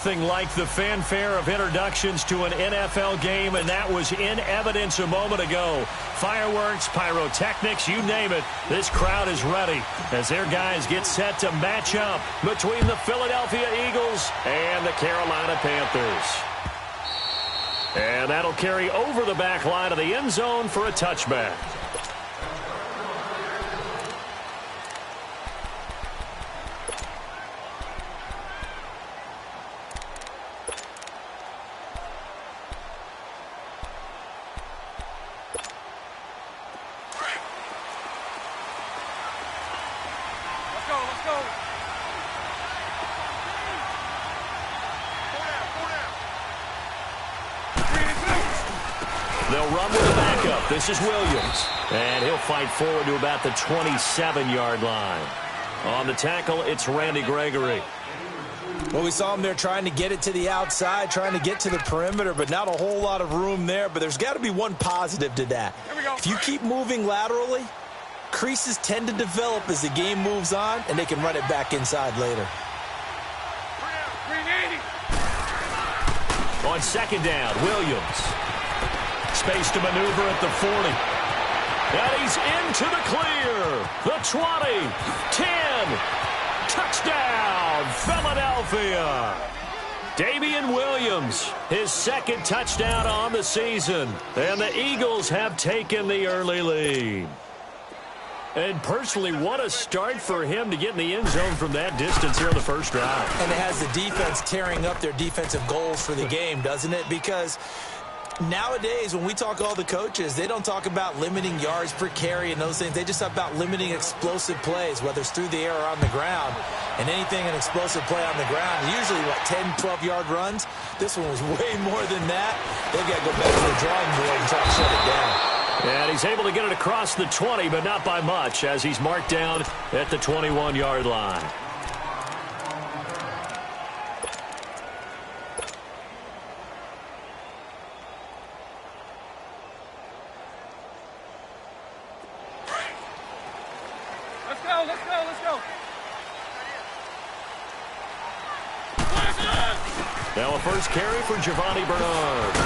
nothing like the fanfare of introductions to an NFL game, and that was in evidence a moment ago. Fireworks, pyrotechnics, you name it, this crowd is ready as their guys get set to match up between the Philadelphia Eagles and the Carolina Panthers. And that'll carry over the back line of the end zone for a touchback. They'll run with the backup. This is Williams. And he'll fight forward to about the 27-yard line. On the tackle, it's Randy Gregory. Well, we saw him there trying to get it to the outside, trying to get to the perimeter, but not a whole lot of room there. But there's got to be one positive to that. If you keep moving laterally, creases tend to develop as the game moves on, and they can run it back inside later. On second down, Williams. Space to maneuver at the 40. And he's into the clear. The 20, 10, touchdown, Philadelphia. Damian Williams, his second touchdown on the season. And the Eagles have taken the early lead. And personally, what a start for him to get in the end zone from that distance here on the first drive. And it has the defense tearing up their defensive goals for the game, doesn't it? Because nowadays, when we talk to all the coaches, they don't talk about limiting yards per carry and those things. They just talk about limiting explosive plays, whether it's through the air or on the ground. And anything an explosive play on the ground, usually, 10, 12-yard runs. This one was way more than that. They've got to go back to the drawing board and try to shut it down. And he's able to get it across the 20, but not by much, as he's marked down at the 21-yard line. Let's go, let's go, let's go. Now a first carry for Giovanni Bernard.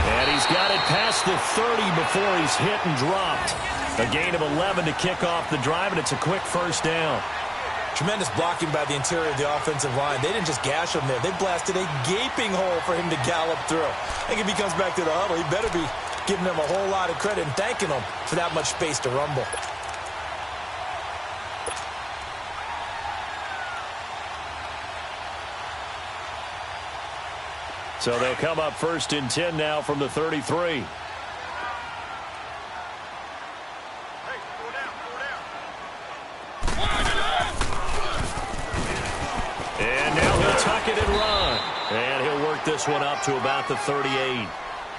And he's got it past the 30 before he's hit and dropped. A gain of 11 to kick off the drive, and it's a quick first down. Tremendous blocking by the interior of the offensive line. They didn't just gash him there. They blasted a gaping hole for him to gallop through. I think if he comes back to the huddle, he better be giving them a whole lot of credit and thanking them for that much space to rumble. So they'll come up first and 10 now from the 33. And now he'll tuck it and run. And he'll work this one up to about the 38.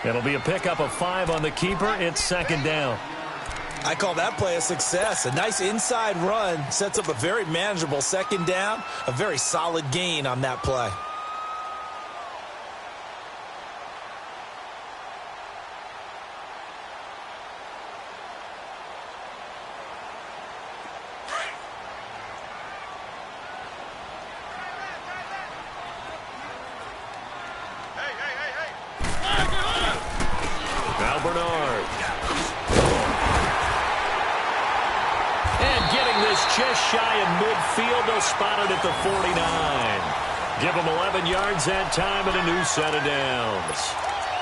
It'll be a pickup of 5 on the keeper. It's second down. I call that play a success. A nice inside run sets up a very manageable second down. A very solid gain on that play. Just shy in midfield. They'll spot it at the 49. Give them 11 yards that time and a new set of downs.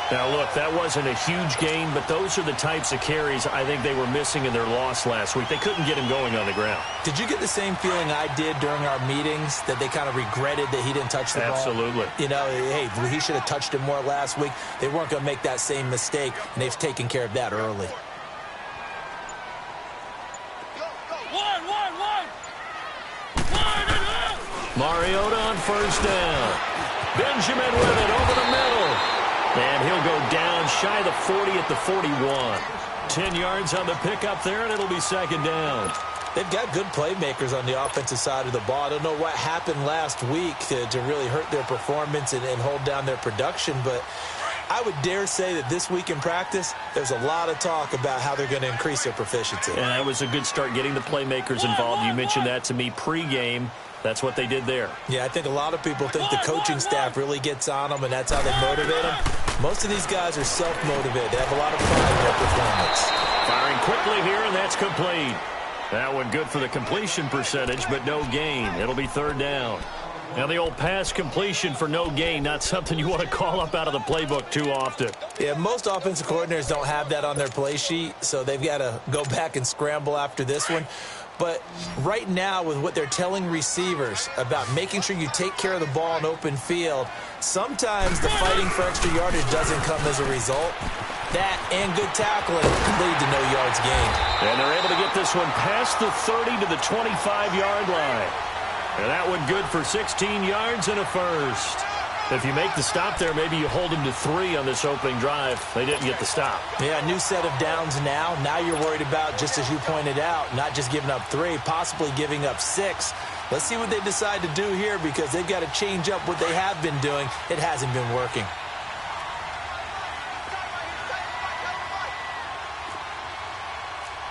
Now, look, that wasn't a huge gain, but those are the types of carries I think they were missing in their loss last week. They couldn't get him going on the ground. Did you get the same feeling I did during our meetings, that they kind of regretted that he didn't touch the ball? Absolutely. You know, hey, he should have touched it more last week. They weren't going to make that same mistake, and they've taken care of that early. Mariota on first down. Benjamin with it over the middle. And he'll go down shy of the 40 at the 41. 10 yards on the pickup there, and it'll be second down. They've got good playmakers on the offensive side of the ball. I don't know what happened last week to really hurt their performance and hold down their production, but I would dare say that this week in practice, there's a lot of talk about how they're going to increase their proficiency. And that was a good start getting the playmakers involved. You mentioned that to me pregame. That's what they did there. Yeah, I think a lot of people think the coaching staff really gets on them, and that's how they motivate them. Most of these guys are self-motivated. They have a lot of pride in their performance. Firing quickly here, and that's complete. That one good for the completion percentage, but no gain. It'll be third down. Now, the old pass completion for no gain, not something you want to call up out of the playbook too often. Yeah, most offensive coordinators don't have that on their play sheet, so they've got to go back and scramble after this one. But right now, with what they're telling receivers about making sure you take care of the ball in open field, sometimes the fighting for extra yardage doesn't come as a result. That and good tackling lead to no yards gained. And they're able to get this one past the 30 to the 25-yard line. And that one good for 16 yards and a first. If you make the stop there, maybe you hold them to 3 on this opening drive. They didn't get the stop. Yeah, new set of downs now. Now you're worried about, just as you pointed out, not just giving up 3, possibly giving up 6. Let's see what they decide to do here, because they've got to change up what they have been doing. It hasn't been working.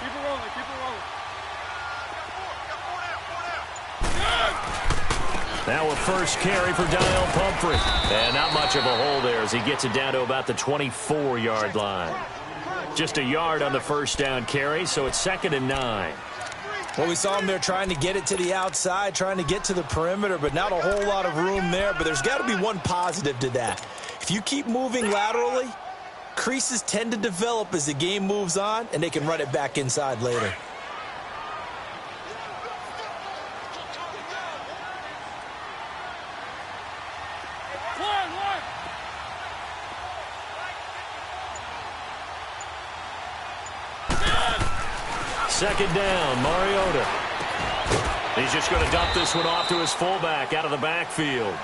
Keep it rolling, keep it rolling. Now a first carry for Daniel Pumphrey. And not much of a hole there as he gets it down to about the 24-yard line. Just a yard on the first down carry, so it's 2nd and 9. Well, we saw him there trying to get it to the outside, trying to get to the perimeter, but not a whole lot of room there. But there's got to be one positive to that. If you keep moving laterally, creases tend to develop as the game moves on, and they can run it back inside later. Second down, Mariota. He's just going to dump this one off to his fullback out of the backfield.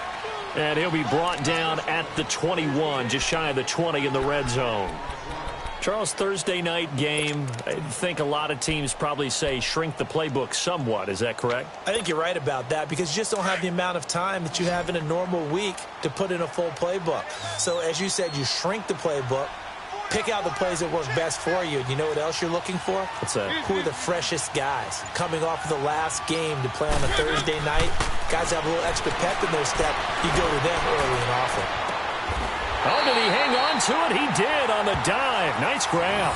And he'll be brought down at the 21, just shy of the 20 in the red zone. Charles, Thursday night game, I think a lot of teams probably say shrink the playbook somewhat. Is that correct? I think you're right about that, because you just don't have the amount of time that you have in a normal week to put in a full playbook. So as you said, you shrink the playbook, pick out the plays that work best for you. And you know what else you're looking for? What's that? Who are the freshest guys? Coming off of the last game to play on a Thursday night, guys have a little extra pep in their step. You go to them early and often. Oh, did he hang on to it? He did on the dive. Nice grab.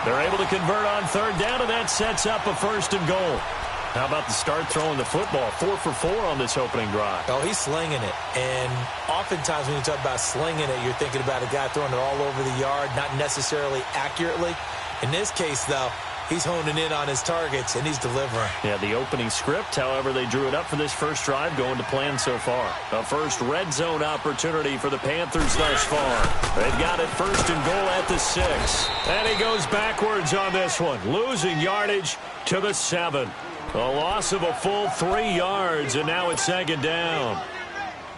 They're able to convert on third down, and that sets up a 1st and goal. How about the start throwing the football? 4 for 4 on this opening drive. Oh, he's slinging it. And oftentimes when you talk about slinging it, you're thinking about a guy throwing it all over the yard, not necessarily accurately. In this case, though, he's honing in on his targets, and he's delivering. Yeah, the opening script, however, they drew it up for this first drive, going to plan so far. A first red zone opportunity for the Panthers thus far. They've got it 1st and goal at the 6. And he goes backwards on this one, losing yardage to the 7. A loss of a full 3 yards, and now it's 2nd down.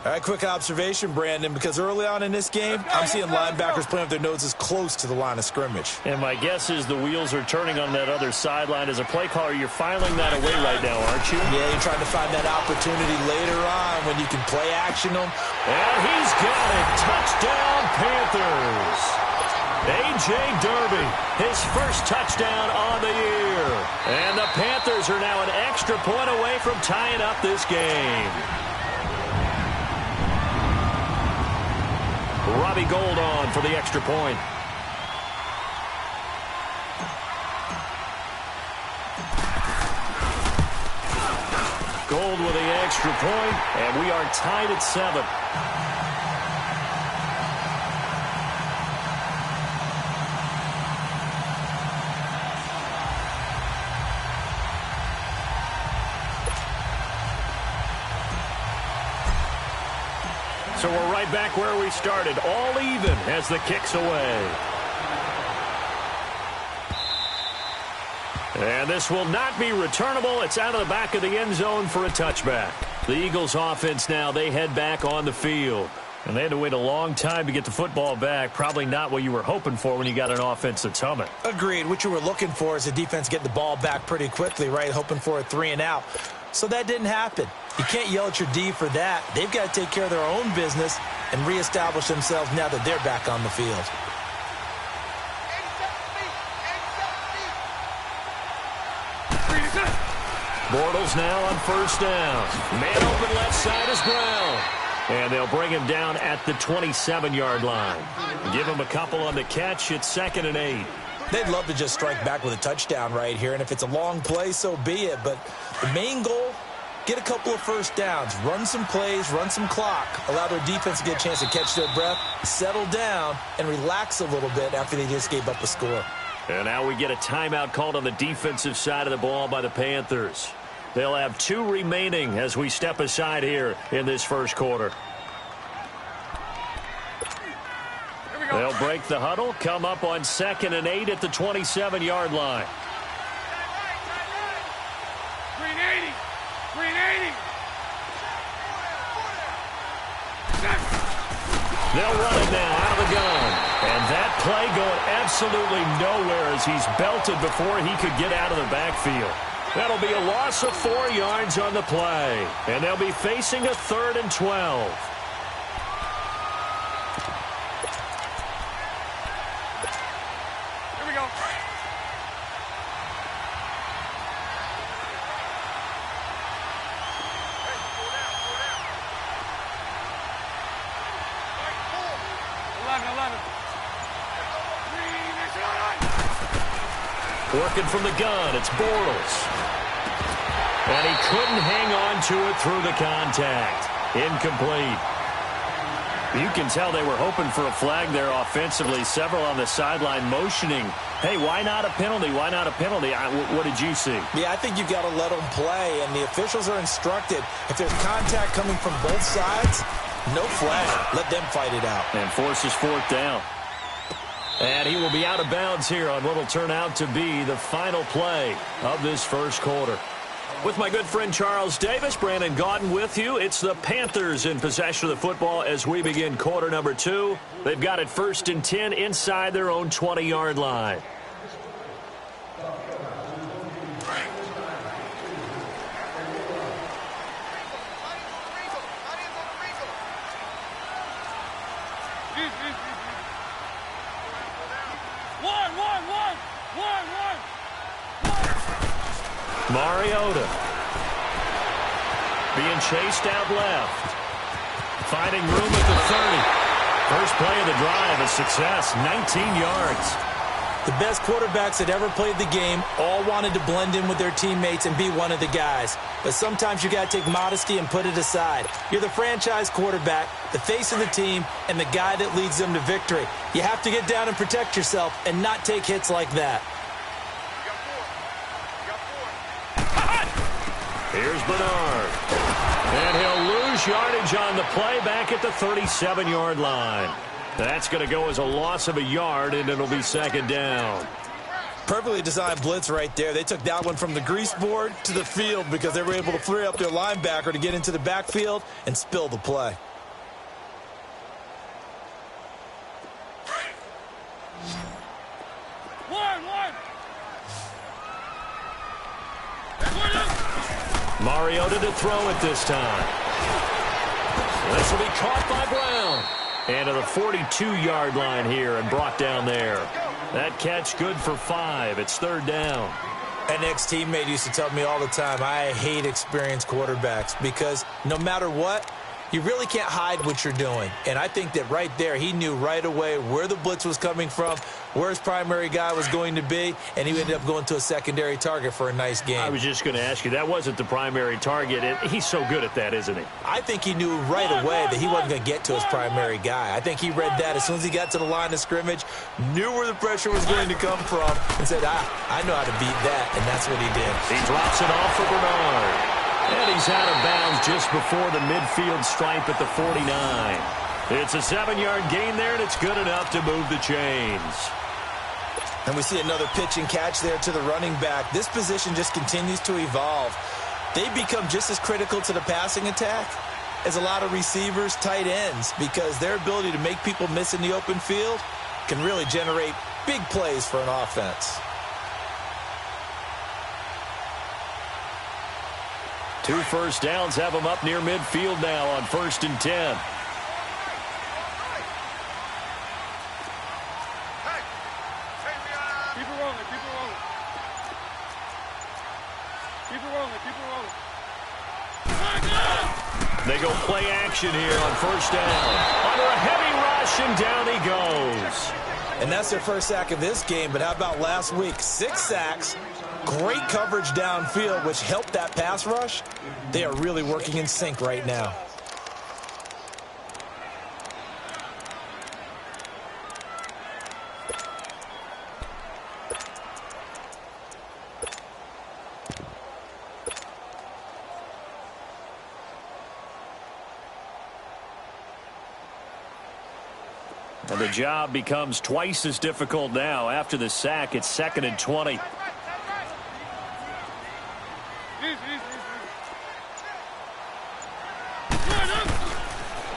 All right, quick observation, Brandon, because early on in this game, I'm seeing linebackers playing with their noses close to the line of scrimmage. And my guess is the wheels are turning on that other sideline. As a play caller, you're filing that away right now, aren't you? Yeah, you're trying to find that opportunity later on when you can play action them. And he's got it. Touchdown, Panthers. A.J. Derby, his first touchdown on the year. And the Panthers are now an extra point away from tying up this game. Robbie Gould on for the extra point. Gould with the extra point, and we are tied at 7. So we're right back where we started, all even as the kick's away. And this will not be returnable. It's out of the back of the end zone for a touchback. The Eagles offense now, they head back on the field. And they had to wait a long time to get the football back. Probably not what you were hoping for when you got an offense that's humming. Agreed. What you were looking for is the defense getting the ball back pretty quickly, right? Hoping for a 3 and out. So that didn't happen. You can't yell at your D for that. They've got to take care of their own business and reestablish themselves now that they're back on the field. Bortles now on first down. Man open left side is Brown. And they'll bring him down at the 27-yard line. Give him a couple on the catch. It's 2nd and 8. They'd love to just strike back with a touchdown right here, and if it's a long play, so be it. But the main goal, get a couple of first downs, run some plays, run some clock, allow their defense to get a chance to catch their breath, settle down, and relax a little bit after they just gave up a score. And now we get a timeout called on the defensive side of the ball by the Panthers. They'll have 2 remaining as we step aside here in this first quarter. They'll break the huddle, come up on 2nd and 8 at the 27-yard line. 380. 380. They'll run it now out of the gun. And that play going absolutely nowhere as he's belted before he could get out of the backfield. That'll be a loss of 4 yards on the play. And they'll be facing a 3rd and 12. Here we go. Working from the gun, it's Bortles. And he couldn't hang on to it through the contact. Incomplete. You can tell they were hoping for a flag there offensively. Several on the sideline motioning, hey, why not a penalty? Why not a penalty? What did you see? Yeah, I think you've got to let them play, and the officials are instructed. If there's contact coming from both sides, no flag. Let them fight it out. And forces 4th down. And he will be out of bounds here on what will turn out to be the final play of this first quarter. With my good friend Charles Davis, Brandon Gaudin with you. It's the Panthers in possession of the football as we begin quarter number 2. They've got it 1st and 10 inside their own 20-yard line. Mariota being chased out left. Finding room at the 30. First play of the drive, a success, 19 yards. The best quarterbacks that ever played the game all wanted to blend in with their teammates and be one of the guys. But sometimes you got to take modesty and put it aside. You're the franchise quarterback, the face of the team, and the guy that leads them to victory. You have to get down and protect yourself and not take hits like that. Here's Bernard. And he'll lose yardage on the play back at the 37-yard line. That's going to go as a loss of a yard, and it'll be 2nd down. Perfectly designed blitz right there. They took that one from the grease board to the field because they were able to free up their linebacker to get into the backfield and spill the play. Mariota to throw it this time. This will be caught by Brown. And to the 42-yard line here and brought down there. That catch good for 5. It's 3rd down. An ex-teammate used to tell me all the time, I hate experienced quarterbacks because no matter what, you really can't hide what you're doing. And I think that right there, he knew right away where the blitz was coming from, where his primary guy was going to be, and he ended up going to a secondary target for a nice game. I was just going to ask you, that wasn't the primary target. He's so good at that, isn't he? I think he knew right away that he wasn't going to get to his primary guy. I think he read that as soon as he got to the line of scrimmage, knew where the pressure was going to come from, and said, I know how to beat that, and that's what he did. He drops it off for Bernard. And he's out of bounds just before the midfield stripe at the 49. It's a 7-yard gain there, and it's good enough to move the chains. And we see another pitch and catch there to the running back. This position just continues to evolve. They become just as critical to the passing attack as a lot of receivers, tight ends, because their ability to make people miss in the open field can really generate big plays for an offense. 2 first downs have them up near midfield now on 1st and 10. Keep it rolling, keep it rolling. Keep it rolling, keep it rolling. They go play action here on first down. Under a heavy rush, and down he goes. And that's their first sack of this game, but how about last week? 6 sacks, great coverage downfield, which helped that pass rush. They are really working in sync right now. And the job becomes twice as difficult now. After the sack, it's 2nd and 20.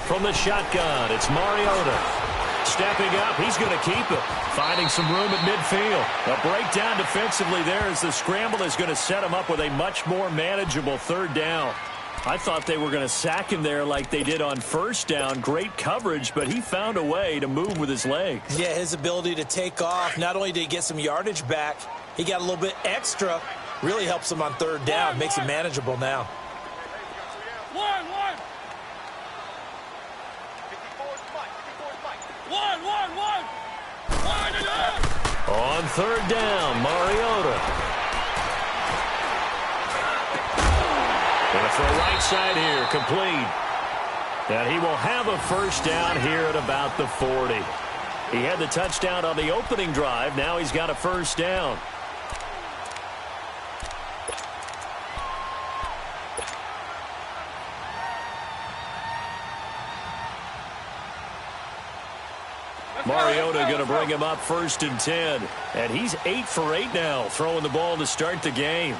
From the shotgun, it's Mariota. Stepping up, he's going to keep it. Finding some room at midfield. A breakdown defensively there as the scramble is going to set him up with a much more manageable 3rd down. I thought they were going to sack him there like they did on first down. Great coverage, but he found a way to move with his legs. Yeah, his ability to take off, not only did he get some yardage back, he got a little bit extra. Really helps him on 3rd down, makes it manageable now. One. On 3rd down, Mariota. Going to throw right side here, complete. And he will have a first down here at about the 40. He had the touchdown on the opening drive. Now he's got a first down. Mariota going to bring him up 1st and 10. And he's 8 for 8 now, throwing the ball to start the game.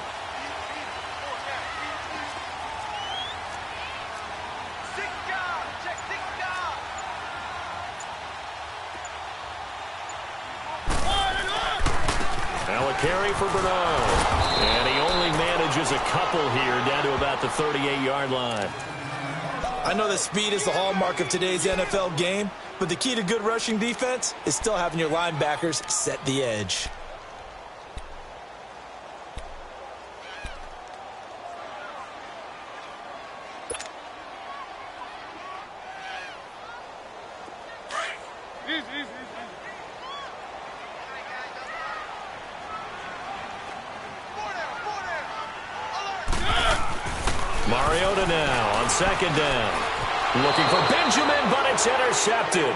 Now a carry for Bernard. And he only manages a couple here down to about the 38-yard line. I know that speed is the hallmark of today's NFL game, but the key to good rushing defense is still having your linebackers set the edge. Mariota now on 2nd down. Looking for Benjamin, but it's intercepted.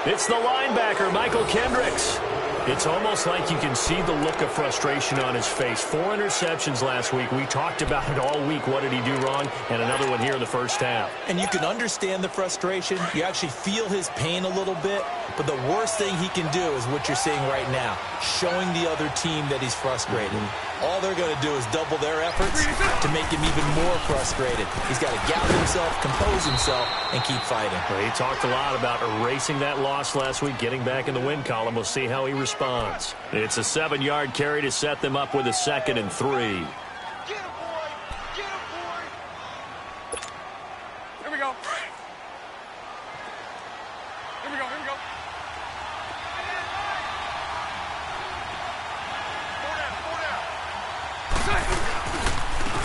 It's the linebacker, Michael Kendricks. It's almost like you can see the look of frustration on his face. 4 interceptions last week. We talked about it all week. What did he do wrong? And another one here in the first half. And you can understand the frustration. You actually feel his pain a little bit. But the worst thing he can do is what you're seeing right now, showing the other team that he's frustrated. All they're going to do is double their efforts to make him even more frustrated. He's got to gather himself, compose himself, and keep fighting. Well, he talked a lot about erasing that loss last week, getting back in the win column. We'll see how he responds. It's a 7-yard carry to set them up with a 2nd and 3. Get him, boy! Get him, boy! Here we go. Here we go.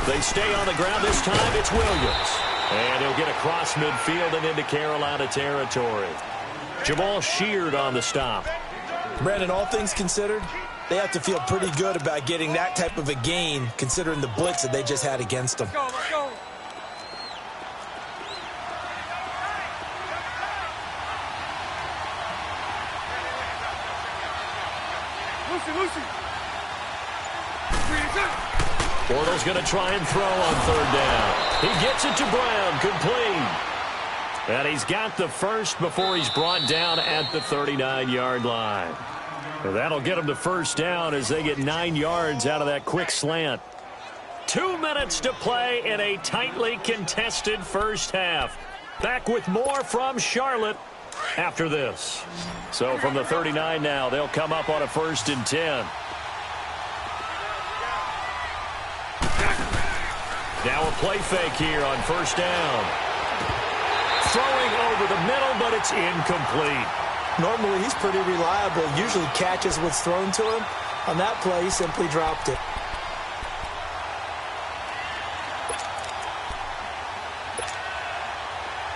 They stay on the ground this time. It's Williams. And he'll get across midfield and into Carolina territory. Jamal Sheard on the stop. Brandon, all things considered, they have to feel pretty good about getting that type of a gain, considering the blitz that they just had against them. Let's go. Lucy. Bortles going to try and throw on 3rd down. He gets it to Brown, complete. And he's got the first before he's brought down at the 39-yard line. And that'll get him to first down as they get 9 yards out of that quick slant. 2 minutes to play in a tightly contested first half. Back with more from Charlotte after this. So from the 39 now, they'll come up on a 1st and 10. Now a play fake here on 1st down. Throwing over the middle, but it's incomplete. Normally, he's pretty reliable. Usually catches what's thrown to him. On that play, he simply dropped it.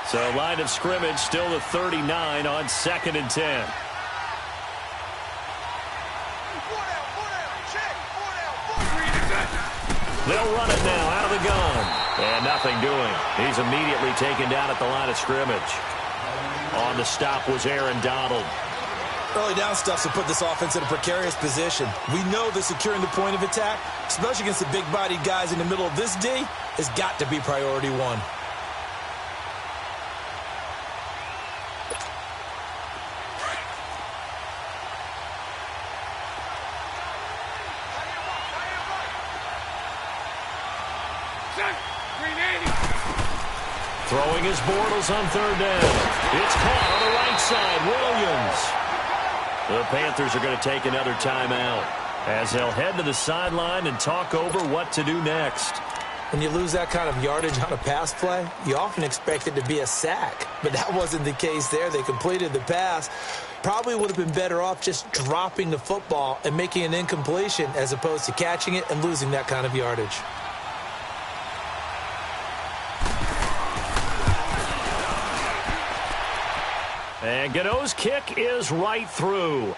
So line of scrimmage still the 39 on 2nd and 10. They'll run it now out of the gun. And nothing doing. He's immediately taken down at the line of scrimmage. On the stop was Aaron Donald. Early down stuff to put this offense in a precarious position. We know that securing the point of attack, especially against the big-bodied guys in the middle of this D, has got to be priority one. Throwing his Bortles on 3rd down. It's caught on the right side. Williams. The Panthers are going to take another timeout as they'll head to the sideline and talk over what to do next. When you lose that kind of yardage on a pass play, you often expect it to be a sack. But that wasn't the case there. They completed the pass. Probably would have been better off just dropping the football and making an incompletion as opposed to catching it and losing that kind of yardage. And Gano's kick is right through.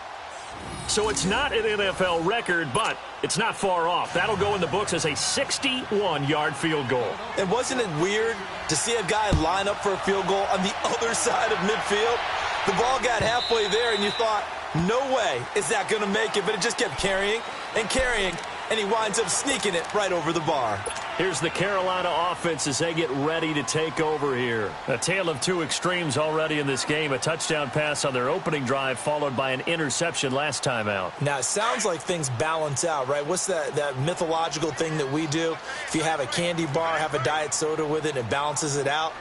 So it's not an NFL record, but it's not far off. That'll go in the books as a 61-yard field goal. And wasn't it weird to see a guy line up for a field goal on the other side of midfield? The ball got halfway there, and you thought, no way is that going to make it, but it just kept carrying and carrying, and he winds up sneaking it right over the bar. Here's the Carolina offense as they get ready to take over here. A tale of two extremes already in this game. A touchdown pass on their opening drive followed by an interception last time out. Now, it sounds like things balance out, right? What's that mythological thing that we do? If you have a candy bar, have a diet soda with it, it balances it out.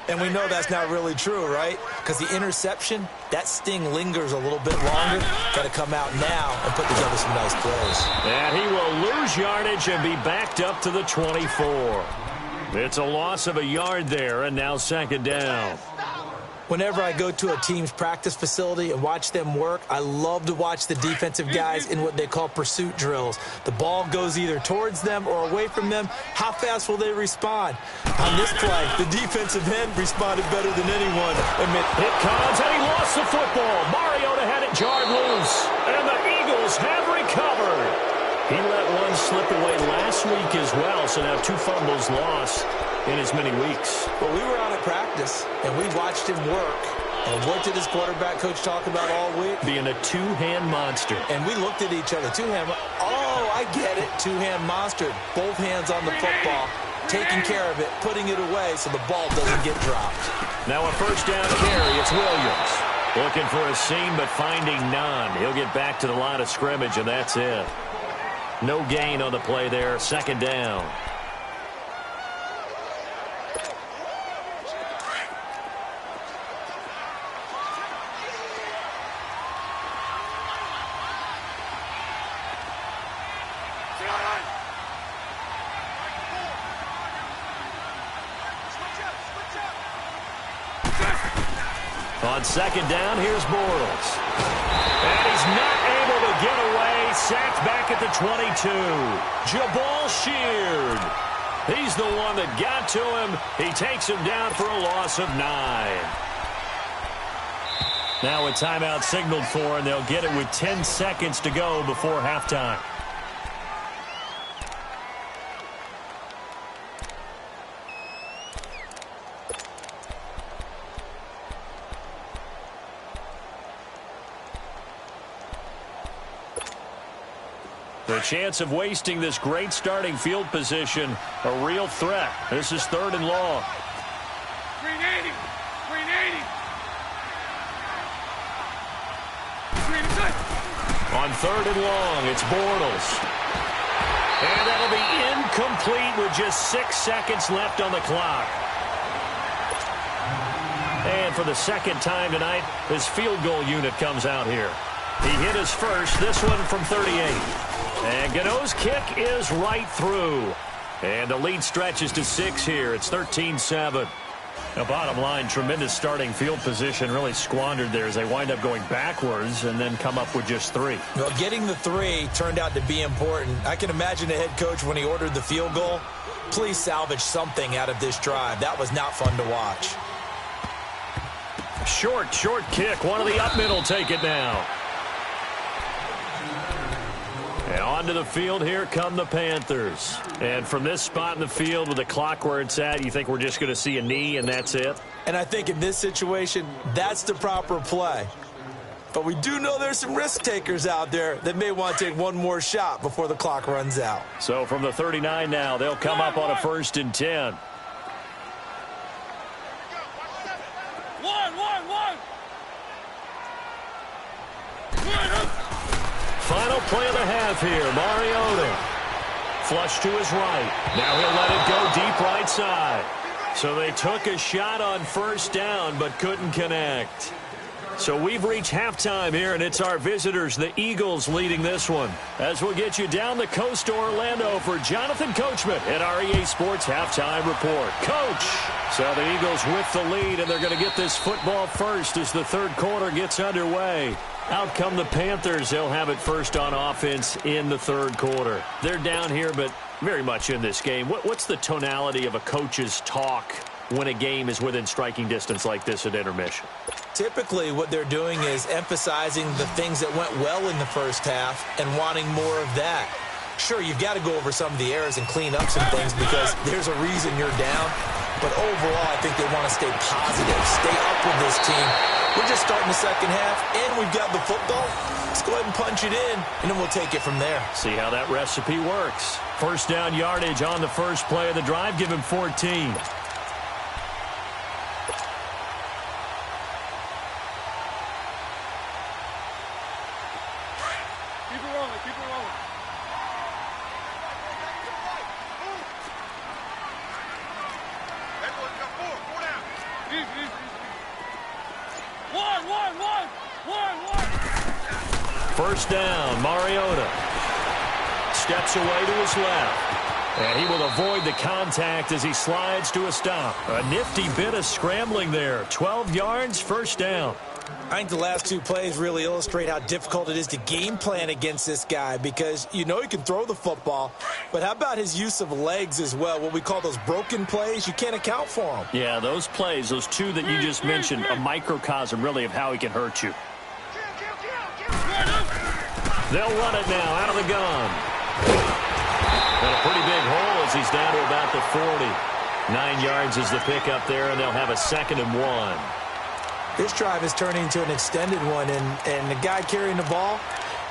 And we know that's not really true, right? Because the interception, that sting lingers a little bit longer. Got to come out now and put together some nice plays. And he will lose yardage and be backed up to the 24. It's a loss of a yard there, and now 2nd down. Whenever I go to a team's practice facility and watch them work, I love to watch the defensive guys in what they call pursuit drills. The ball goes either towards them or away from them. How fast will they respond? On this play, the defensive end responded better than anyone. It comes, and he lost the football. Mariota had it jarred loose, and the Eagles have recovered. He let one slip away last week as well, so now 2 fumbles lost in as many weeks. Well, we were out at practice, and we watched him work. And what did his quarterback coach talk about all week? Being a two-hand monster. And we looked at each other. Two-hand. Oh, I get it. Two-hand monster. Both hands on the football, taking care of it, putting it away so the ball doesn't get dropped. Now a 1st down carry. It's Williams. Looking for a seam, but finding none. He'll get back to the line of scrimmage, and that's it. No gain on the play there. 2nd down. On 2nd down, here's Bortles. And he's not able to get away. Sacked back at the 22. Jabal Sheard. He's the one that got to him. He takes him down for a loss of 9. Now a timeout signaled for, and they'll get it with 10 seconds to go before halftime. The chance of wasting this great starting field position, a real threat. This is 3rd and long. 380. 380. On 3rd and long, it's Bortles. And that'll be incomplete with just 6 seconds left on the clock. And for the 2nd time tonight, his field goal unit comes out here. He hit his first, this one from 38. And Gano's kick is right through. And the lead stretches to 6 here. It's 13-7. Now, bottom line, tremendous starting field position really squandered there as they wind up going backwards and then come up with just 3. Well, getting the 3 turned out to be important. I can imagine the head coach when he ordered the field goal. Please salvage something out of this drive. That was not fun to watch. Short kick. One of the up middle take it now. And onto the field, here come the Panthers. And from this spot in the field with the clock where it's at, you think we're just going to see a knee and that's it? And I think in this situation, that's the proper play. But we do know there's some risk takers out there that may want to take one more shot before the clock runs out. So from the 39 now, they'll come up on a 1st and 10. Final play of the half here. Mariota. Flush to his right. Now he'll let it go deep right side. So they took a shot on 1st down but couldn't connect. So we've reached halftime here, and it's our visitors, the Eagles, leading this one. As we'll get you down the coast to Orlando for Jonathan Coachman at our EA Sports Halftime Report. Coach! So the Eagles with the lead, and they're going to get this football first as the 3rd quarter gets underway. Out come the Panthers. They'll have it first on offense in the 3rd quarter. They're down here, but very much in this game. What's the tonality of a coach's talk when a game is within striking distance like this at intermission? Typically, what they're doing is emphasizing the things that went well in the first half and wanting more of that. Sure, you've got to go over some of the errors and clean up some things because there's a reason you're down. But overall, I think they want to stay positive, stay up with this team. We're just starting the 2nd half, and we've got the football. Let's go ahead and punch it in, and then we'll take it from there. See how that recipe works. 1st down yardage on the first play of the drive. Give him 14. First down, Mariota steps away to his left, and he will avoid the contact as he slides to a stop. A nifty bit of scrambling there. 12 yards, 1st down. I think the last 2 plays really illustrate how difficult it is to game plan against this guy because you know he can throw the football, but how about his use of legs as well, what we call those broken plays? You can't account for them. Yeah, those plays, those 2 that you just mentioned, a microcosm really of how he can hurt you. They'll run it now out of the gun. And a pretty big hole as he's down to about the 40. 9 yards is the pickup there, and they'll have a 2nd and 1. This drive is turning into an extended one, and the guy carrying the ball,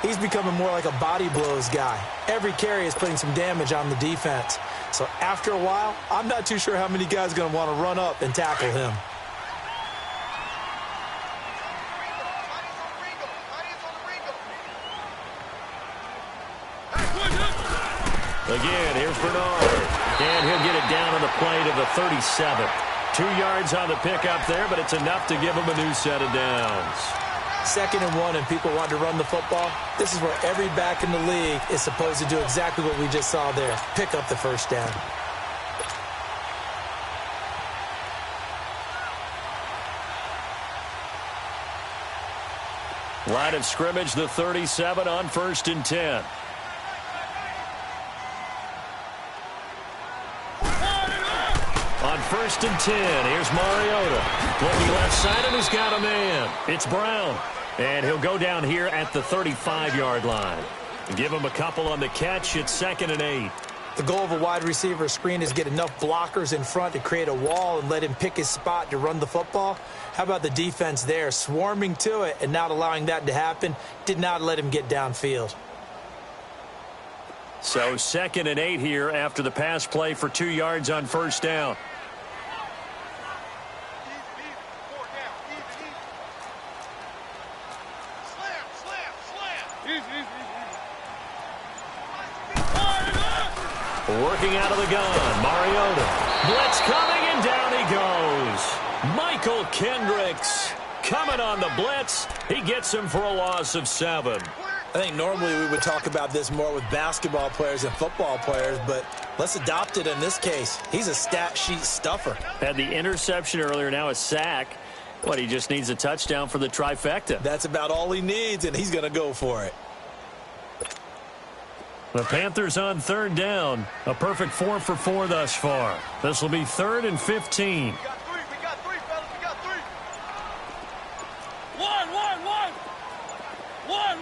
he's becoming more like a body blows guy. Every carry is putting some damage on the defense. So after a while, I'm not too sure how many guys are going to want to run up and tackle him. Again, here's Bernard. And he'll get it down on the play to the 37. 2 yards on the pickup there, but it's enough to give him a new set of downs. 2nd and 1, and people want to run the football. This is where every back in the league is supposed to do exactly what we just saw there. Pick up the 1st down. Line of scrimmage, the 37 on 1st and 10. On 1st and 10, here's Mariota. Looking left side, and he's got a man. It's Brown. And he'll go down here at the 35-yard line. Give him a couple on the catch. It's 2nd and 8. The goal of a wide receiver screen is get enough blockers in front to create a wall and let him pick his spot to run the football. How about the defense there, swarming to it and not allowing that to happen? Did not let him get downfield. So 2nd and 8 here after the pass play for 2 yards on 1st down. Working out of the gun, Mariota. Blitz coming, and down he goes. Michael Kendricks coming on the blitz. He gets him for a loss of 7. I think normally we would talk about this more with basketball players and football players, but let's adopt it in this case. He's a stat sheet stuffer. Had the interception earlier, now a sack. What, he just needs a touchdown for the trifecta. That's about all he needs, and he's going to go for it. The Panthers on 3rd down. A perfect 4 for 4 thus far. This will be 3rd and 15. We got 3, fellas. We got 3. One.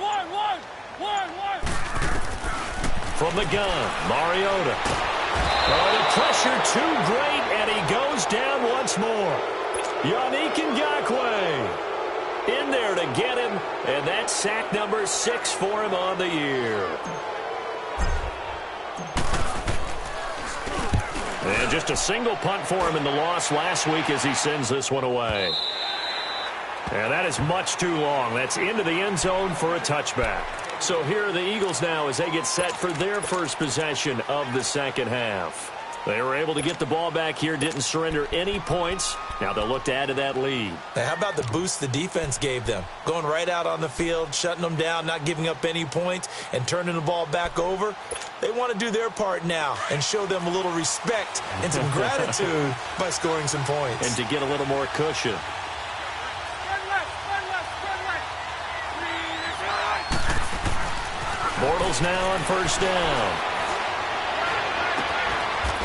From the gun, Mariota. Oh, the pressure too great, and he goes down once more. Yannick Ngakoue in there to get him, and that's sack number 6 for him on the year. And just a single punt for him in the loss last week as he sends this one away. And that is much too long. That's into the end zone for a touchback. So here are the Eagles now as they get set for their first possession of the second half. They were able to get the ball back here, didn't surrender any points. Now they'll look to add to that lead. Hey, how about the boost the defense gave them? Going right out on the field, shutting them down, not giving up any points, and turning the ball back over. They want to do their part now and show them a little respect and some gratitude by scoring some points. And to get a little more cushion. Bortles now on first down.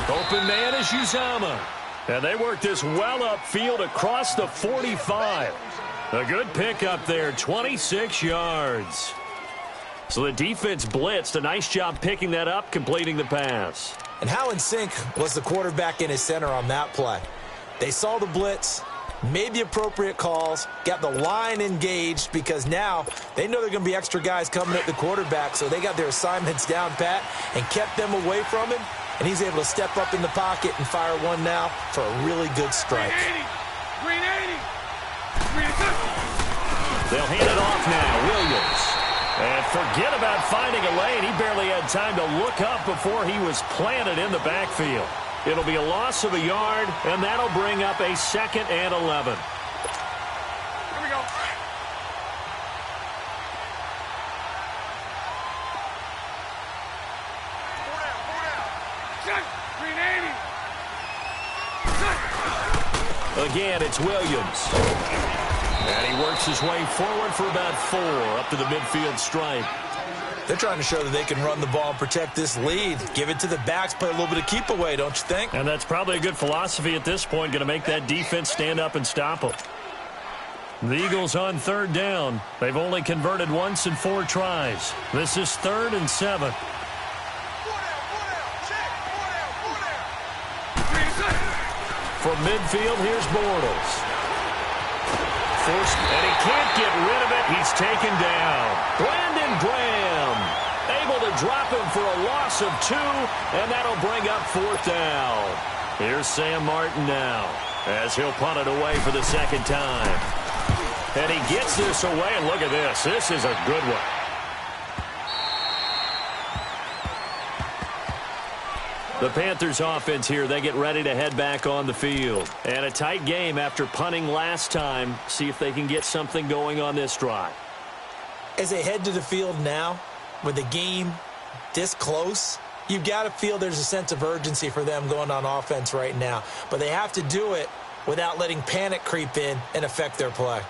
Open man is Uzomah. And they work this well upfield across the 45. A good pickup there, 26 yards. So the defense blitzed. A nice job picking that up, completing the pass. And how in sync was the quarterback in his center on that play? They saw the blitz, made the appropriate calls, got the line engaged because now they know they're going to be extra guys coming at the quarterback, so they got their assignments down pat and kept them away from him, and he's able to step up in the pocket and fire one now for a really good strike. Green 80. They'll hand it off now, Williams. And forget about finding a lane. He barely had time to look up before he was planted in the backfield. It'll be a loss of a yard, and that'll bring up a 2nd and 11. Here we go. Four down. Check. Green 80. Check. Again, it's Williams. And he works his way forward for about 4 up to the midfield stripe. They're trying to show that they can run the ball and protect this lead. Give it to the backs, play a little bit of keep away, don't you think? And that's probably a good philosophy at this point, going to make that defense stand up and stop them. The Eagles on third down. They've only converted once in 4 tries. This is 3rd and 7. From midfield, here's Bortles. And he can't get rid of it. He's taken down. Brandon Graham able to drop him for a loss of 2, and that'll bring up 4th down. Here's Sam Martin now as he'll punt it away for the 2nd time. And he gets this away, and look at this. This is a good one. The Panthers offense here, they get ready to head back on the field. And a tight game after punting last time. See if they can get something going on this drive. As they head to the field now, with the game this close, you've got to feel there's a sense of urgency for them going on offense right now. But they have to do it without letting panic creep in and affect their play.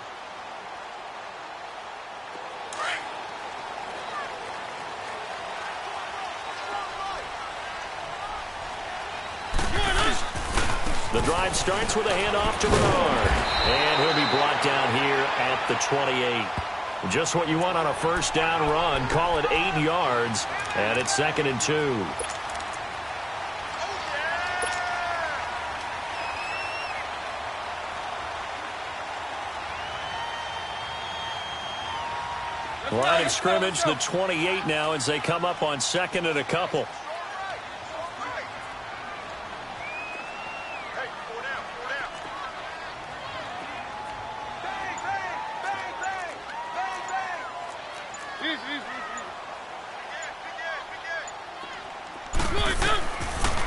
The drive starts with a handoff to Bernard. And he'll be brought down here at the 28. Just what you want on a first down run. Call it 8 yards. And it's 2nd and 2. Line of scrimmage, the 28 now as they come up on 2nd and a couple.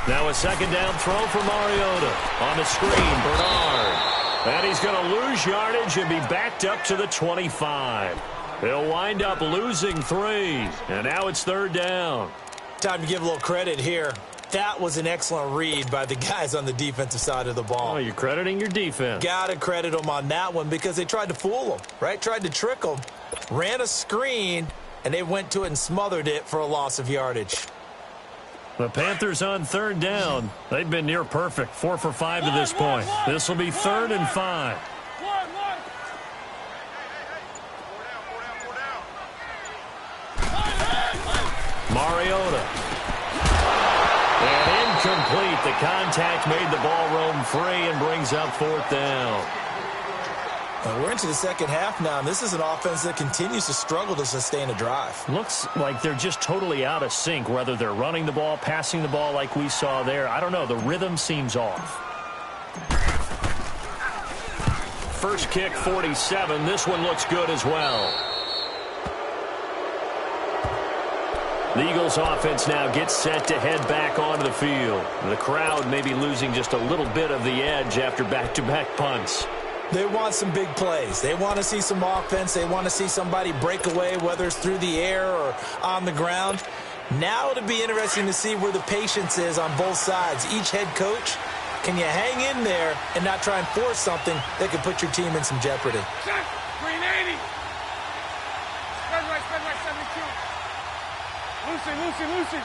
Now a 2nd down throw for Mariota. On the screen, Bernard. And he's going to lose yardage and be backed up to the 25. He'll wind up losing 3. And now it's 3rd down. Time to give a little credit here. That was an excellent read by the guys on the defensive side of the ball. Oh, you're crediting your defense. Got to credit them on that one because they tried to fool them, right? Tried to trick them. Ran a screen, and they went to it and smothered it for a loss of yardage. The Panthers on 3rd down. They've been near perfect. 4 for 5 to this point. This will be 3rd and 5. Mariota. And incomplete. The contact made the ball roam free and brings up 4th down. We're into the second half now, and this is an offense that continues to struggle to sustain a drive. Looks like they're just totally out of sync, whether they're running the ball, passing the ball like we saw there. I don't know. The rhythm seems off. First kick, 47. This one looks good as well. The Eagles offense now gets set to head back onto the field. The crowd may be losing just a little bit of the edge after back-to-back punts. They want some big plays. They want to see some offense. They want to see somebody break away, whether it's through the air or on the ground. Now it'll be interesting to see where the patience is on both sides. Each head coach, can you hang in there and not try and force something that could put your team in some jeopardy? Green 80. Spread right, 72. Lucy.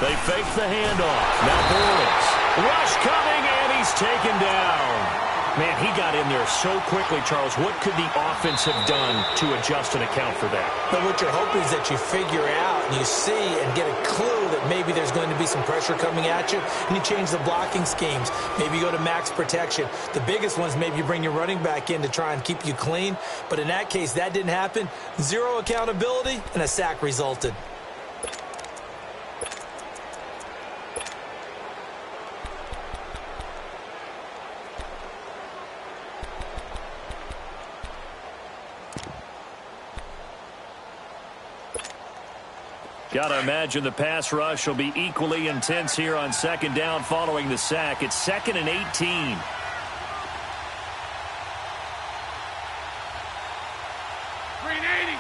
They fake the handoff. Now Bortles. Rush coming, and he's taken down. Man, he got in there so quickly, Charles. What could the offense have done to adjust and account for that? But what you're hoping is that you figure out and you see and get a clue that maybe there's going to be some pressure coming at you, and you change the blocking schemes. Maybe you go to max protection. The biggest ones, maybe you bring your running back in to try and keep you clean. But in that case, that didn't happen. Zero accountability, and a sack resulted. Got to imagine the pass rush will be equally intense here on second down following the sack. It's 2nd and 18. Green 80.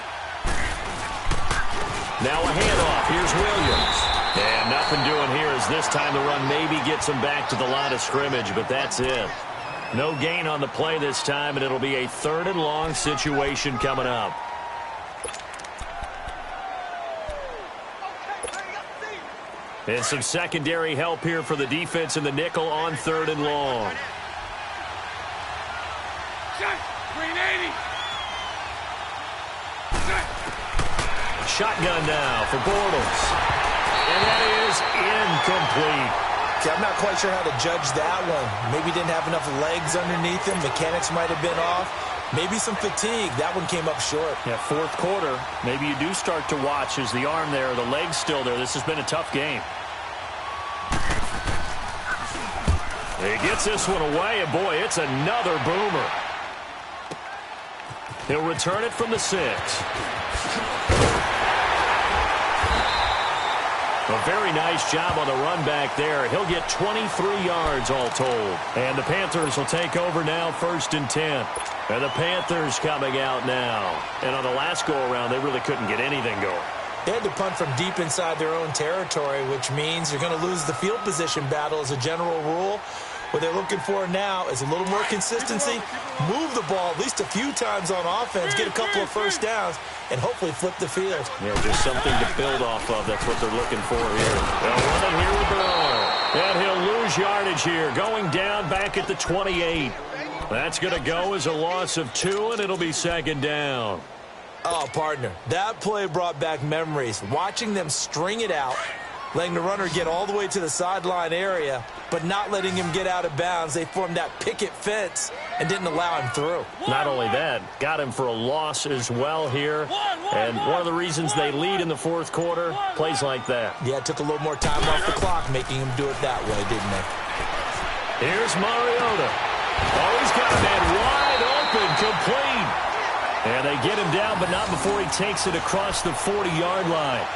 Now a handoff. Here's Williams. And nothing doing here as this time the run maybe gets him back to the line of scrimmage, but that's it. No gain on the play this time, and it'll be a 3rd and long situation coming up. And some secondary help here for the defense in the nickel on 3rd and long. Green 80. Shotgun now for Bortles. And that is incomplete. See, I'm not quite sure how to judge that one. Maybe didn't have enough legs underneath him. Mechanics might have been off. Maybe some fatigue. That one came up short. Yeah, 4th quarter. Maybe you do start to watch as the arm there, the leg's still there. This has been a tough game. He gets this one away, and boy, it's another boomer. He'll return it from the 6. A very nice job on the run back there. He'll get 23 yards all told. And the Panthers will take over now, 1st and 10. And the Panthers coming out now. And on the last go-around, they really couldn't get anything going. They had to punt from deep inside their own territory, which means you're going to lose the field position battle as a general rule. What they're looking for now is a little more consistency, move the ball at least a few times on offense, get a couple of first downs, and hopefully flip the field. Yeah, just something to build off of. That's what they're looking for here. They'll run it here with Burrow. And he'll lose yardage here, going down back at the 28. That's going to go as a loss of 2, and it'll be 2nd down. Oh, partner, that play brought back memories. Watching them string it out, letting the runner get all the way to the sideline area, but not letting him get out of bounds. They formed that picket fence and didn't allow him through. Not only that, got him for a loss as well here. And one of the reasons they lead in the 4th quarter, plays like that. Yeah, it took a little more time off the clock, making him do it that way, didn't they? Here's Mariota. Oh, he's got a man wide open, complete. And they get him down, but not before he takes it across the 40-yard line.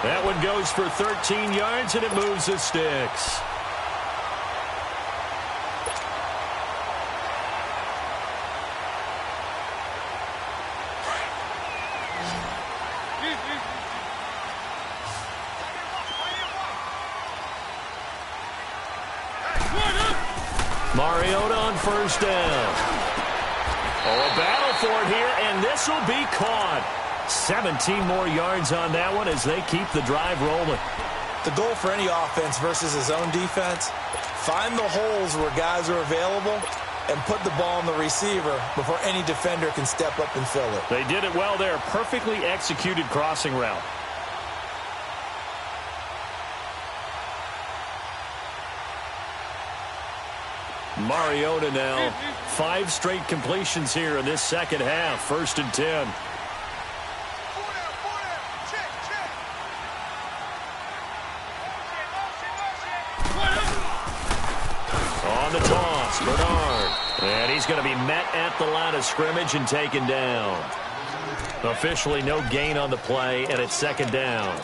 That one goes for 13 yards, and it moves the sticks. Mariota on 1st down. Oh, a battle for it here, and this will be caught. 17 more yards on that one as they keep the drive rolling. The goal for any offense versus his own defense, find the holes where guys are available and put the ball on the receiver before any defender can step up and fill it. They did it well there. Perfectly executed crossing route. Mariota now. 5 straight completions here in this second half. 1st and 10. On the toss, Bernard. And he's going to be met at the line of scrimmage and taken down. Officially no gain on the play, and it's 2nd down.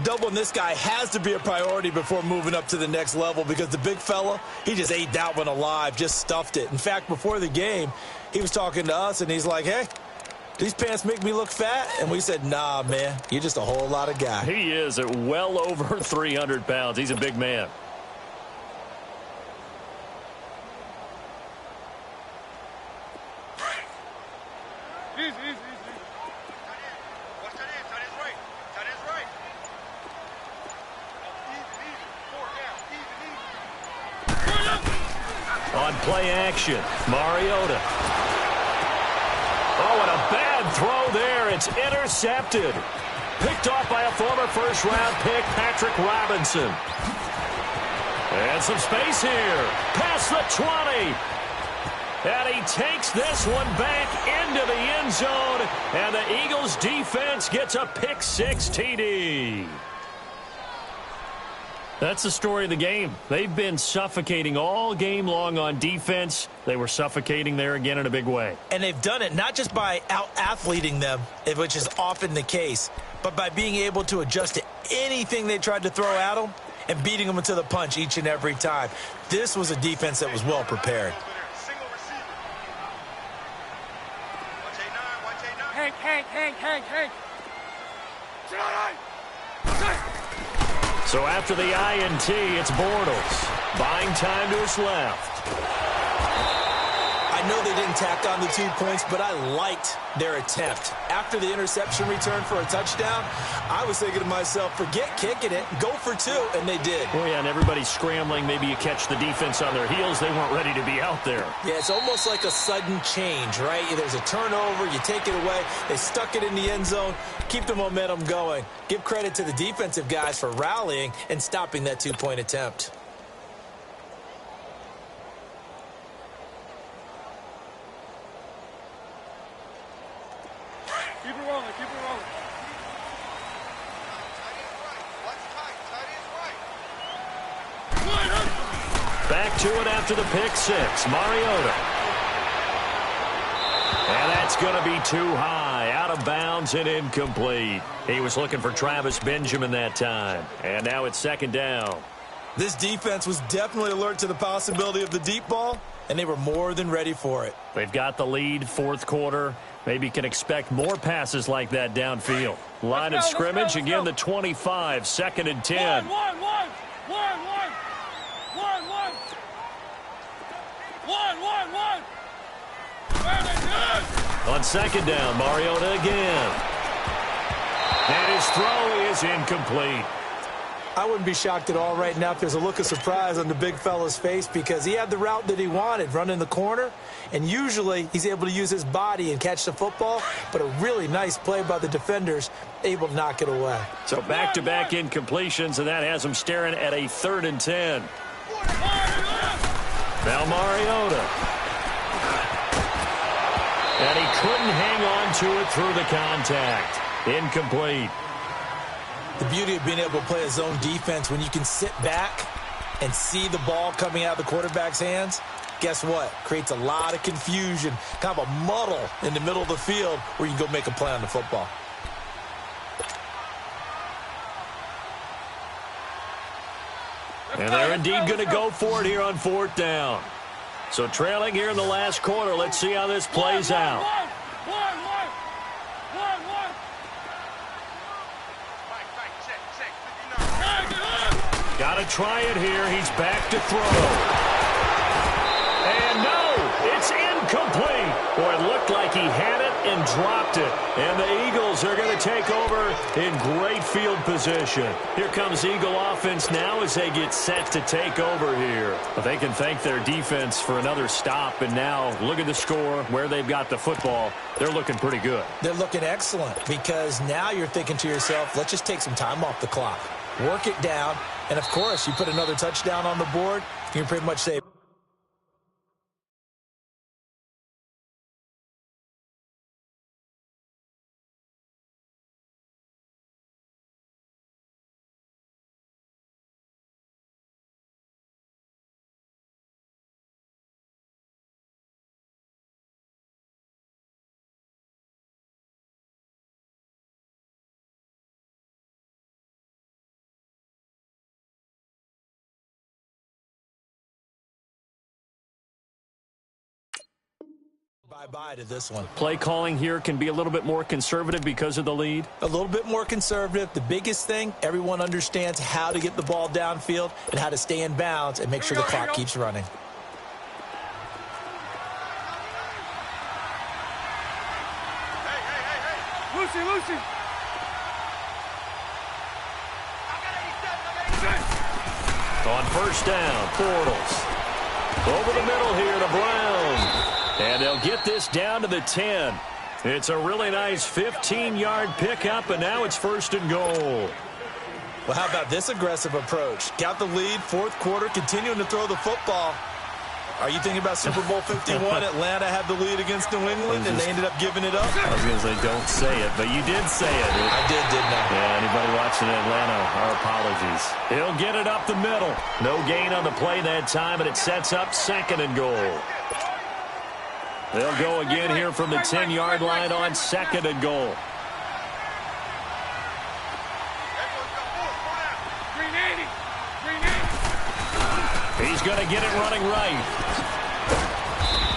Doubling this guy has to be a priority before moving up to the next level because the big fella, he just ate that one alive, just stuffed it. In fact, before the game, he was talking to us, and he's like, hey, these pants make me look fat? And we said, nah, man, you're just a whole lot of guy. He is at well over 300 pounds. He's a big man. On play action, Mariota. Oh, and a bad throw there. It's intercepted. Picked off by a former first-round pick, Patrick Robinson. And some space here. Past the 20. And he takes this one back into the end zone. And the Eagles defense gets a pick-6 TD. That's the story of the game. They've been suffocating all game long on defense. They were suffocating there again in a big way. And they've done it not just by out-athleting them, which is often the case, but by being able to adjust to anything they tried to throw at them and beating them into the punch each and every time. This was a defense that was well prepared. Hank. So after the INT, it's Bortles. Buying time to his left. I know they didn't tack on the 2 points, but I liked their attempt. After the interception return for a touchdown, I was thinking to myself, forget kicking it, go for 2, and they did. Oh, yeah, and everybody's scrambling. Maybe you catch the defense on their heels. They weren't ready to be out there. Yeah, it's almost like a sudden change, right? There's a turnover, you take it away, they stuck it in the end zone, keep the momentum going. Give credit to the defensive guys for rallying and stopping that 2-point attempt. Keep it rolling. Back to it after the pick-6. Mariota. And that's going to be too high. Out of bounds and incomplete. He was looking for Travis Benjamin that time. And now it's 2nd down. This defense was definitely alert to the possibility of the deep ball, and they were more than ready for it. They've got the lead, 4th quarter. Maybe can expect more passes like that downfield. Line of scrimmage, again the 25, 2nd and 10. One. On 2nd down, Mariota again. And his throw is incomplete. I wouldn't be shocked at all right now if there's a look of surprise on the big fella's face because he had the route that he wanted, running the corner, and usually he's able to use his body and catch the football, but a really nice play by the defenders, able to knock it away. So back-to-back incompletions, and that has him staring at a 3rd and 10. Now Mariota. And he couldn't hang on to it through the contact. Incomplete. The beauty of being able to play a zone defense when you can sit back and see the ball coming out of the quarterback's hands, guess what? Creates a lot of confusion, kind of a muddle in the middle of the field where you can go make a play on the football. And they're indeed going to go for it here on 4th down. So trailing here in the last quarter. Let's see how this plays out. Got to try it here. He's back to throw. And no, it's incomplete. Boy, it looked like he had it and dropped it. And the Eagles are going to take over in great field position. Here comes Eagle offense now as they get set to take over here. But they can thank their defense for another stop. And now look at the score, where they've got the football. They're looking pretty good. They're looking excellent because now you're thinking to yourself, let's just take some time off the clock. Work it down. And, of course, you put another touchdown on the board, you can pretty much say, bye-bye to this one. Play calling here can be a little bit more conservative because of the lead. A little bit more conservative. The biggest thing, everyone understands how to get the ball downfield and how to stay in bounds and make sure the clock keeps running. Hey. Lucy. On first down, Bortles. Over the middle here to Brown. And they'll get this down to the 10. It's a really nice 15-yard pickup, and now it's first and goal. Well, how about this aggressive approach? Got the lead, fourth quarter, continuing to throw the football. Are you thinking about Super Bowl 51? Atlanta had the lead against New England, and they ended up giving it up? I was going to say, don't say it, but you did say it. I did, didn't I? Yeah, anybody watching Atlanta, our apologies. He'll get it up the middle. No gain on the play that time, and it sets up second and goal. They'll go again here from the 10-yard line on second and goal. He's going to get it running right.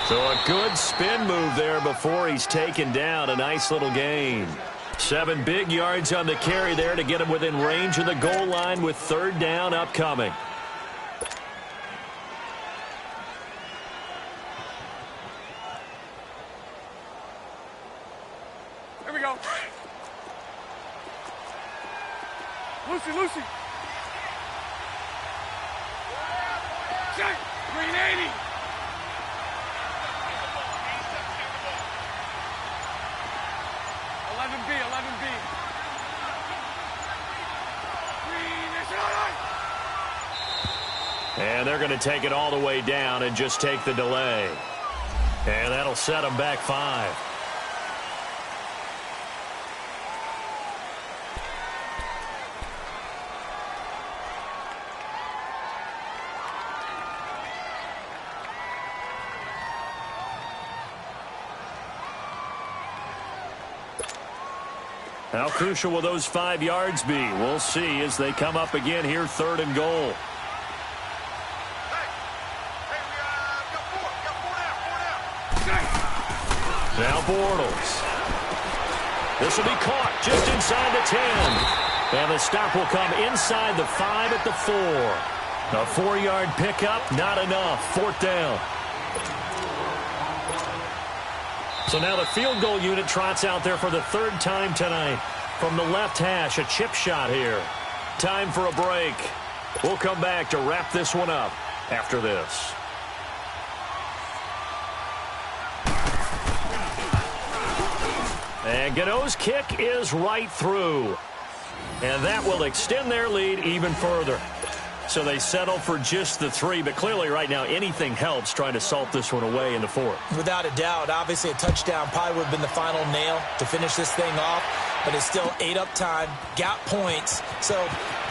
So a good spin move there before he's taken down. A nice little gain. 7 big yards on the carry there to get him within range of the goal line with third down upcoming. Here we go. Lucy. Check. 380. And they're going to take it all the way down and just take the delay. And that'll set them back 5. How crucial will those 5 yards be? We'll see as they come up again here, third and goal. Now Bortles. This will be caught just inside the 10. And the stop will come inside the 5 at the 4. A 4-yard pickup, not enough. Fourth down. So now the field goal unit trots out there for the 3rd time tonight. From the left hash, a chip shot here. Time for a break. We'll come back to wrap this one up after this. And Gano's kick is right through. And that will extend their lead even further. So they settle for just the 3, but clearly right now anything helps trying to salt this one away in the 4th. Without a doubt, obviously a touchdown probably would have been the final nail to finish this thing off, but it's still 8 up time, got points, so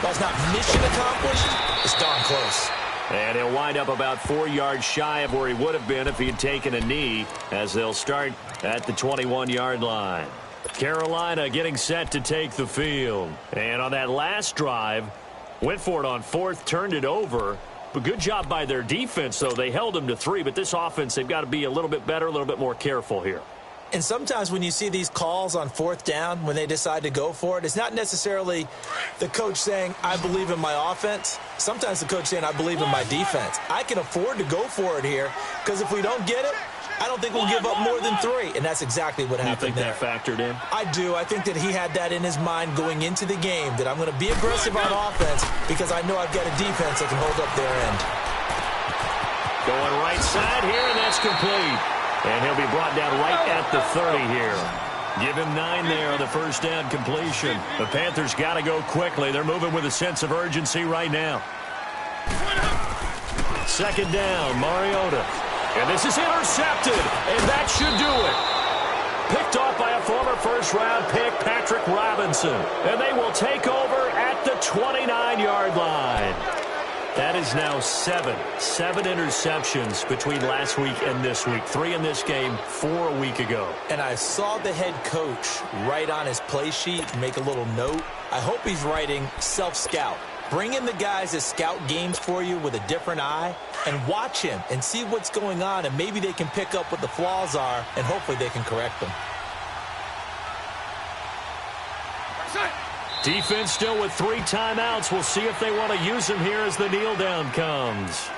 while it's not mission accomplished, it's darn close. And he'll wind up about 4 yards shy of where he would have been if he had taken a knee, as they'll start at the 21-yard line. Carolina getting set to take the field. And on that last drive, went for it on 4th, turned it over. But good job by their defense, though. They held them to 3, but this offense, they've got to be a little bit better, a little bit more careful here. And sometimes when you see these calls on 4th down, when they decide to go for it, it's not necessarily the coach saying, I believe in my offense. Sometimes the coach saying, I believe in my defense. I can afford to go for it here because if we don't get it, I don't think we'll give up more than 3, and that's exactly what happened there. You think that factored in? I do. I think that he had that in his mind going into the game, that I'm going to be aggressive on offense because I know I've got a defense that can hold up their end. Going right side here, and that's complete. And he'll be brought down right at the 30 here. Give him 9 there on the first down completion. The Panthers got to go quickly. They're moving with a sense of urgency right now. Second down, Mariota. And this is intercepted, and that should do it. Picked off by a former first-round pick, Patrick Robinson. And they will take over at the 29-yard line. That is now 7 interceptions between last week and this week. 3 in this game, 4 a week ago. And I saw the head coach write on his play sheet, make a little note. I hope he's writing self-scout. Bring in the guys that scout games for you with a different eye and watch him and see what's going on, and maybe they can pick up what the flaws are, and hopefully they can correct them. Defense still with 3 timeouts. We'll see if they want to use them here as the kneel down comes.